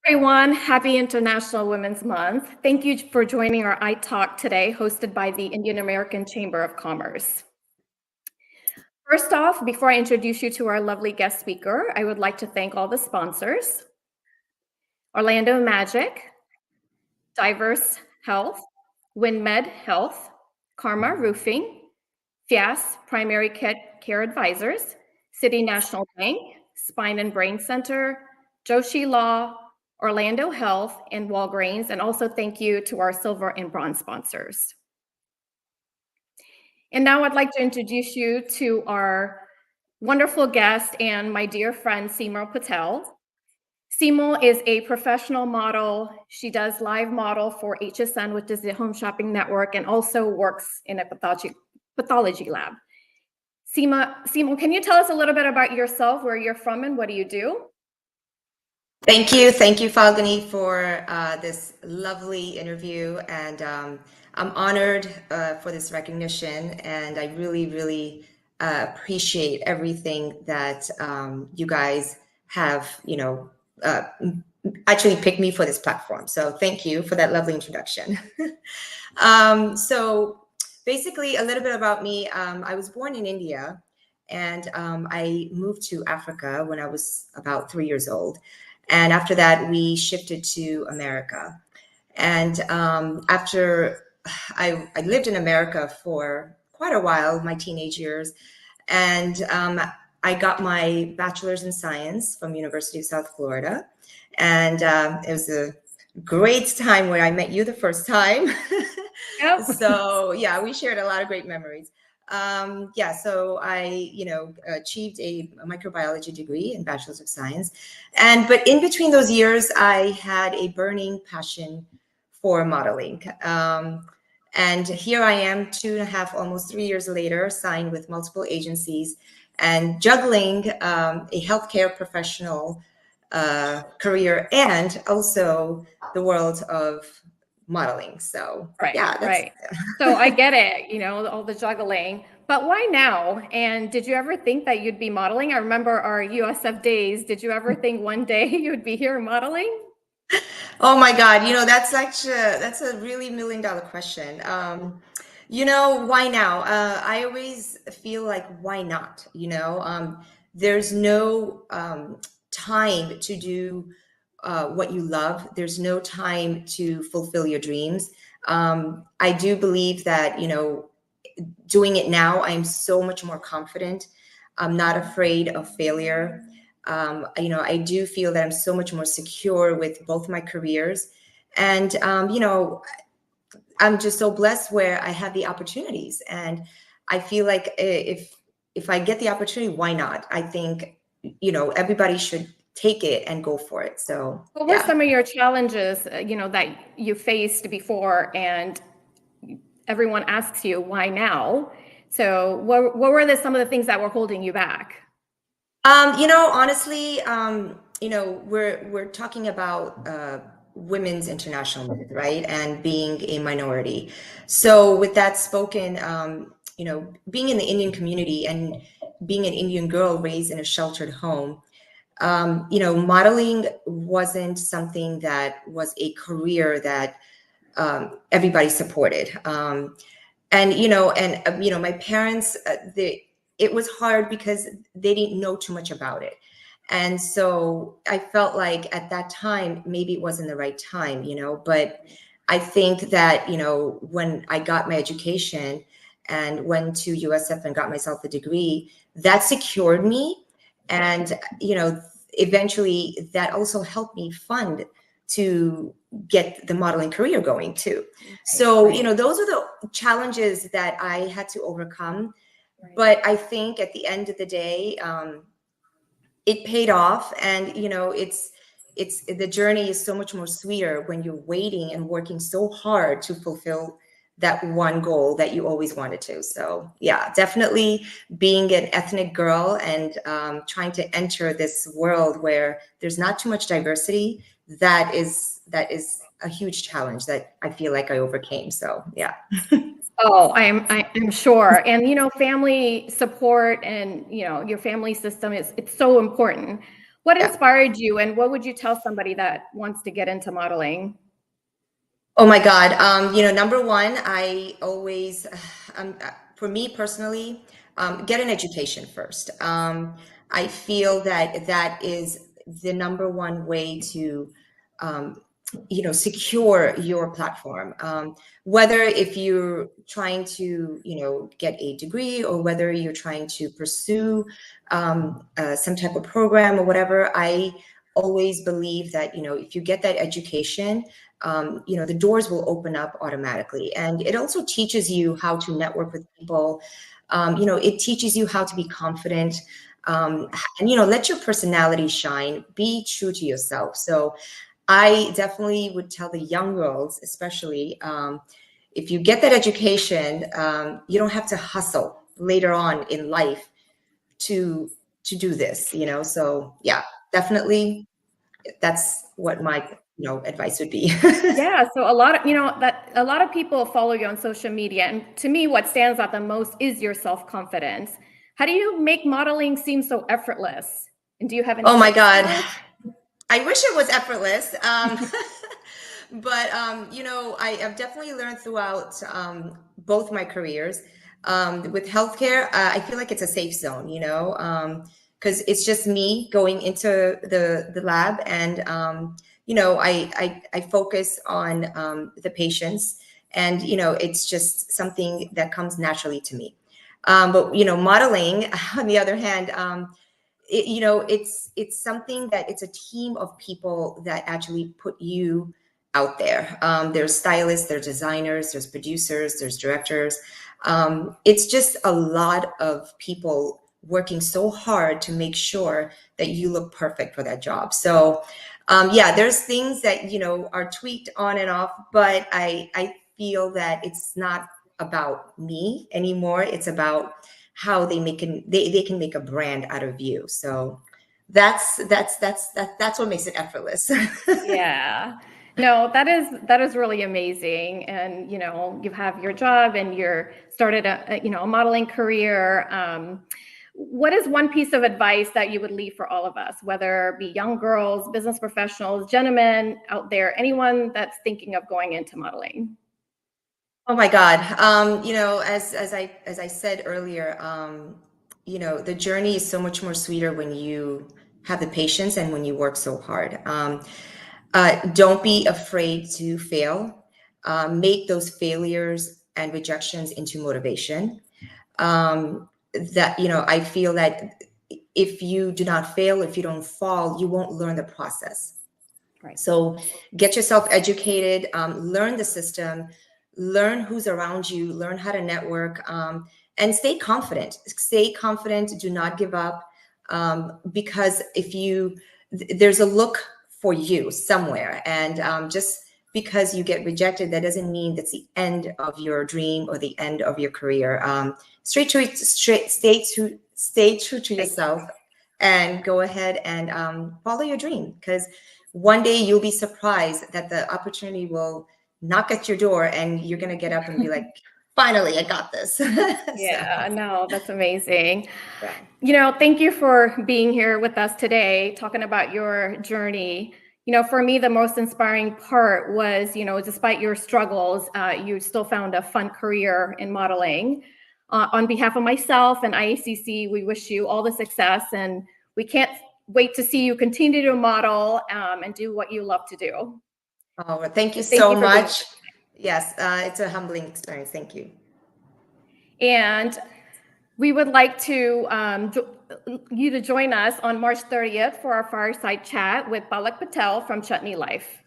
Everyone, happy International Women's Month. Thank you for joining our iTalk today, hosted by the Indian American Chamber of Commerce. First off, before I introduce you to our lovely guest speaker, I would like to thank all the sponsors: Orlando Magic, Diverse Health, WinMed Health, Karma Roofing, FIAS Primary Care Advisors, City National Bank, Spine and Brain Center, Joshi Law, Orlando Health, and Walgreens. And also thank you to our silver and bronze sponsors. And now I'd like to introduce you to our wonderful guest and my dear friend, Simul Patel. Simul is a professional model. She does live model for HSN, which is the Home Shopping Network, and also works in a pathology lab. Simul, can you tell us a little bit about yourself, where you're from, and what do you do? Thank you, Falguni, for this lovely interview, and I'm honored for this recognition, and I really appreciate everything that you guys have, actually picked me for this platform. So thank you for that lovely introduction. So basically, a little bit about me. I was born in India, and I moved to Africa when I was about 3 years old. And after that, we shifted to America. And after I lived in America for quite a while, my teenage years, and I got my bachelor's in science from University of South Florida. And it was a great time where I met you the first time. Yep. So yeah, we shared a lot of great memories. So I, achieved a microbiology degree in Bachelor's of Science. But in between those years, I had a burning passion for modeling. And here I am 2.5, almost 3 years later, signed with multiple agencies and juggling a healthcare professional career and also the world of modeling. So right. So I get it, all the juggling, but why now? And did you ever think that you'd be modeling? I remember our USF days. Did you ever think one day you would be here modeling? Oh my God, that's a really $1 million question. Why now? I always feel like, why not? There's no time to do what you love. There's no time to fulfill your dreams. I do believe that, doing it now, I'm so much more confident. I'm not afraid of failure. I do feel that I'm so much more secure with both my careers. And, I'm just so blessed where I have the opportunities. And I feel like if I get the opportunity, why not? I think, everybody should take it and go for it. So what were some of your challenges, that you faced before, and everyone asks you why now? So what were some of the things that were holding you back? Honestly, we're talking about women's international month, right? And being a minority. So with that spoken, being in the Indian community and being an Indian girl raised in a sheltered home, modeling wasn't something that was a career that everybody supported. My parents, it was hard because they didn't know too much about it. And so I felt like at that time, maybe it wasn't the right time, but I think that, when I got my education and went to USF and got myself a degree, that secured me. And, eventually that also helped me fund to get the modeling career going too. So, those are the challenges that I had to overcome. But I think at the end of the day, it paid off. And, it's the journey is so much more sweeter when you're waiting and working so hard to fulfill that one goal that you always wanted to. So yeah, definitely being an ethnic girl and trying to enter this world where there's not too much diversity, that is a huge challenge that I feel like I overcame. So yeah. Oh, I'm sure. And, family support and, your family system it's so important. What Yeah. inspired you and what would you tell somebody that wants to get into modeling? Oh my God. Number one, I always, for me personally, get an education first. I feel that that is the number one way to, um, secure your platform. Whether if you're trying to, get a degree or whether you're trying to pursue some type of program or whatever, I always believe that, if you get that education, the doors will open up automatically. And it also teaches you how to network with people. It teaches you how to be confident, and, let your personality shine, be true to yourself. So I definitely would tell the young girls, especially, if you get that education, you don't have to hustle later on in life to do this, so yeah, definitely that's what my advice would be. Yeah, so a lot of people follow you on social media, and to me, what stands out the most is your self-confidence. How do you make modeling seem so effortless? And do you have any Oh my tips God, for us? I wish it was effortless. But I have definitely learned throughout both my careers. With healthcare, I feel like it's a safe zone, because it's just me going into the lab, and I focus on the patients, and it's just something that comes naturally to me. But modeling, on the other hand, it's something that it's a team of people that actually put you out there. There's stylists, there's designers, there's producers, there's directors. It's just a lot of people working so hard to make sure that you look perfect for that job. So yeah, there's things that are tweaked on and off, but I feel that it's not about me anymore. It's about how they can make a brand out of you. So that's what makes it effortless. Yeah. No, that is really amazing. And you have your job and you're started a modeling career. What is one piece of advice that you would leave for all of us, whether it be young girls, business professionals, gentlemen out there, anyone that's thinking of going into modeling? Oh my God. As I said earlier, the journey is so much more sweeter when you have the patience and when you work so hard. Don't be afraid to fail. Make those failures and rejections into motivation. That I feel that if you do not fail, if you don't fall, you won't learn the process. Right. So get yourself educated, learn the system, learn who's around you, learn how to network, and stay confident. Stay confident. Do not give up, because there's a look for you somewhere, and just because you get rejected, that doesn't mean that's the end of your dream or the end of your career. Stay true to yourself, and go ahead and follow your dream, because one day you'll be surprised that the opportunity will knock at your door and you're going to get up and be like, finally, I got this. Yeah, no, that's amazing. Yeah. Thank you for being here with us today, talking about your journey. For me, the most inspiring part was, despite your struggles, you still found a fun career in modeling. On behalf of myself and IACC, we wish you all the success, and we can't wait to see you continue to model and do what you love to do. Oh, well, thank you So thank so you for being much. Yes, it's a humbling experience. Thank you. And we would like to you to join us on March 30th for our fireside chat with Simul Patel from Chutney Life.